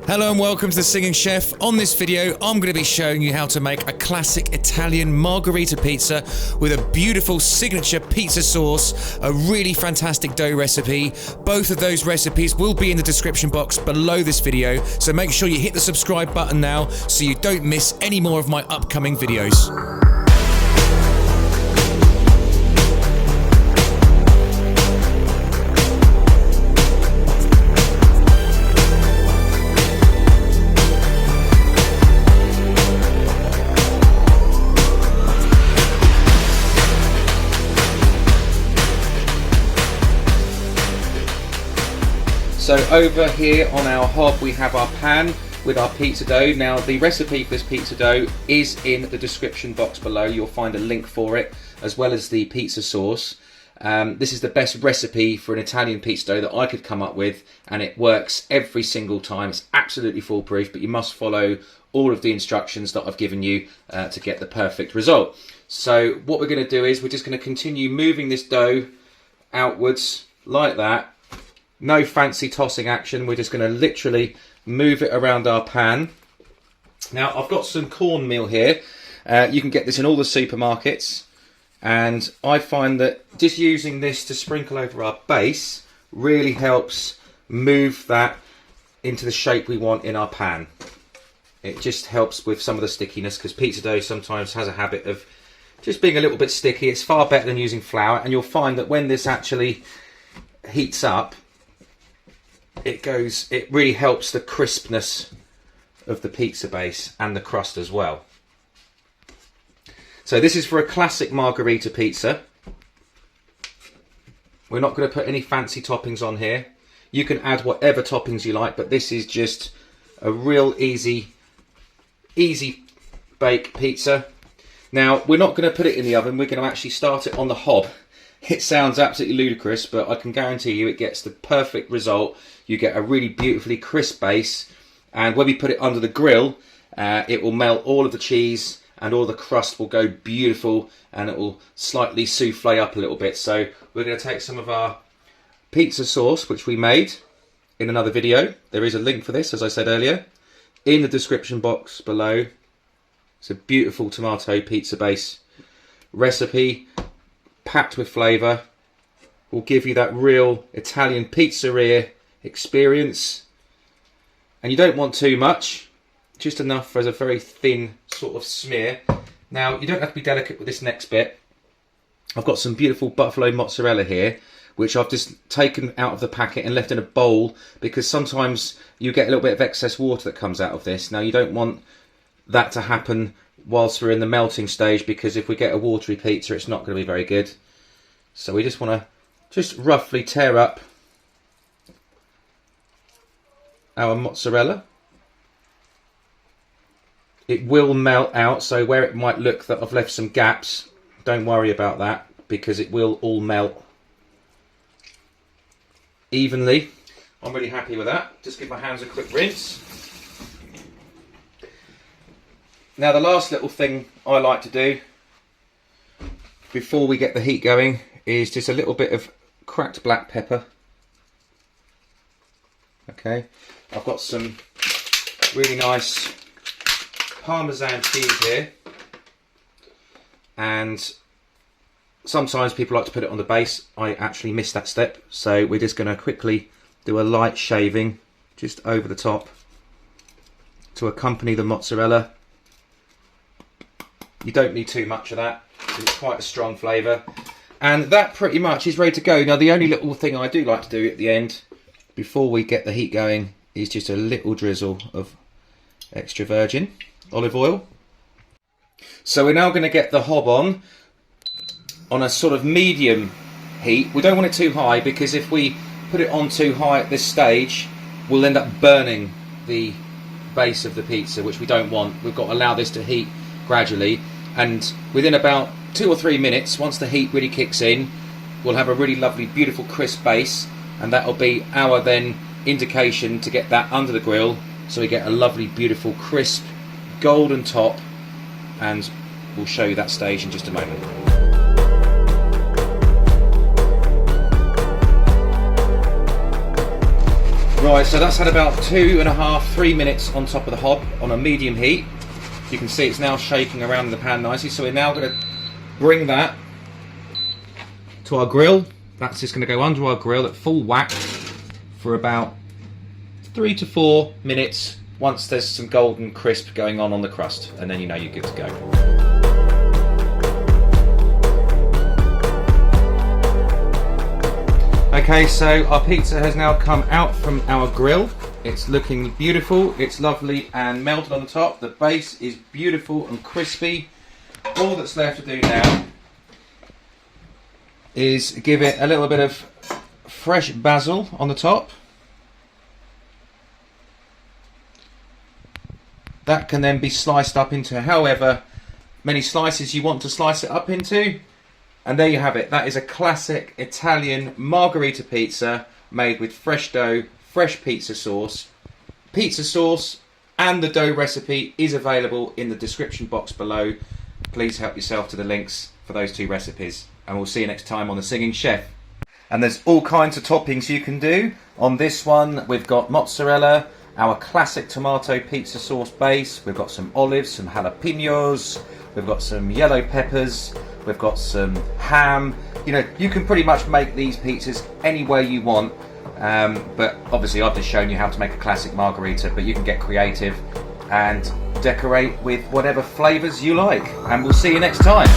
Hello and welcome to The Singing Chef. On this video, I'm going to be showing you how to make a classic Italian margherita pizza with a beautiful signature pizza sauce, a really fantastic dough recipe. Both of those recipes will be in the description box below this video, so make sure you hit the subscribe button now so you don't miss any more of my upcoming videos. So over here on our hob we have our pan with our pizza dough. Now the recipe for this pizza dough is in the description box below. You'll find a link for it as well as the pizza sauce. This is the best recipe for an Italian pizza dough that I could come up with, and it works every single time. It's absolutely foolproof, but you must follow all of the instructions that I've given you to get the perfect result. So what we're going to do is we're just going to continue moving this dough outwards like that. No fancy tossing action, we're just going to literally move it around our pan. Now I've got some cornmeal here, you can get this in all the supermarkets, and I find that just using this to sprinkle over our base really helps move that into the shape we want in our pan. It just helps with some of the stickiness, because pizza dough sometimes has a habit of just being a little bit sticky. It's far better than using flour, and you'll find that when this actually heats up, it really helps the crispness of the pizza base and the crust as well. So this is for a classic margherita pizza. We're not going to put any fancy toppings on here. You can add whatever toppings you like, but this is just a real easy bake pizza. Now we're not going to put it in the oven, we're going to actually start it on the hob. It sounds absolutely ludicrous, but I can guarantee you it gets the perfect result. You get a really beautifully crisp base, and when we put it under the grill, it will melt all of the cheese and all the crust will go beautiful, and it will slightly souffle up a little bit. So we're going to take some of our pizza sauce, which we made in another video. There is a link for this, as I said earlier, in the description box below. It's a beautiful tomato pizza base recipe, packed with flavour, will give you that real Italian pizzeria experience. And you don't want too much, just enough as a very thin sort of smear. Now you don't have to be delicate with this next bit. I've got some beautiful buffalo mozzarella here, which I've just taken out of the packet and left in a bowl, because sometimes you get a little bit of excess water that comes out of this. Now you don't want that to happen whilst we're in the melting stage, because if we get a watery pizza it's not going to be very good. So we just want to just roughly tear up our mozzarella. It will melt out, so where it might look that I've left some gaps, don't worry about that, because it will all melt evenly. I'm really happy with that. Just give my hands a quick rinse. Now the last little thing I like to do before we get the heat going is just a little bit of cracked black pepper. Okay, I've got some really nice Parmesan cheese here, and sometimes people like to put it on the base. I actually missed that step, so we're just going to quickly do a light shaving just over the top to accompany the mozzarella. You don't need too much of that, it's quite a strong flavour. And that pretty much is ready to go. Now the only little thing I do like to do at the end, before we get the heat going, is just a little drizzle of extra virgin olive oil. So we're now going to get the hob on a sort of medium heat. We don't want it too high, because if we put it on too high at this stage, we'll end up burning the base of the pizza, which we don't want. We've got to allow this to heat gradually, and within about 2 or 3 minutes, once the heat really kicks in, we'll have a really lovely beautiful crisp base, and that'll be our then indication to get that under the grill, so we get a lovely beautiful crisp golden top, and we'll show you that stage in just a moment. Right, so that's had about 2.5, 3 minutes on top of the hob on a medium heat. You can see it's now shaking around in the pan nicely. So we're now going to bring that to our grill. That's just going to go under our grill at full whack for about 3 to 4 minutes once there's some golden crisp going on the crust, and then you know you're good to go. Okay, so our pizza has now come out from our grill. It's looking beautiful, it's lovely and melted on the top. The base is beautiful and crispy. All that's left to do now is give it a little bit of fresh basil on the top. That can then be sliced up into however many slices you want to slice it up into. And there you have it. That is a classic Italian margherita pizza made with fresh dough, fresh pizza sauce. Pizza sauce and the dough recipe is available in the description box below. Please help yourself to the links for those 2 recipes. And we'll see you next time on The Singing Chef. And there's all kinds of toppings you can do. On this one, we've got mozzarella, our classic tomato pizza sauce base. We've got some olives, some jalapenos. We've got some yellow peppers. We've got some ham. You know, you can pretty much make these pizzas any way you want. But obviously I've just shown you how to make a classic margherita, but you can get creative and decorate with whatever flavours you like. And we'll see you next time.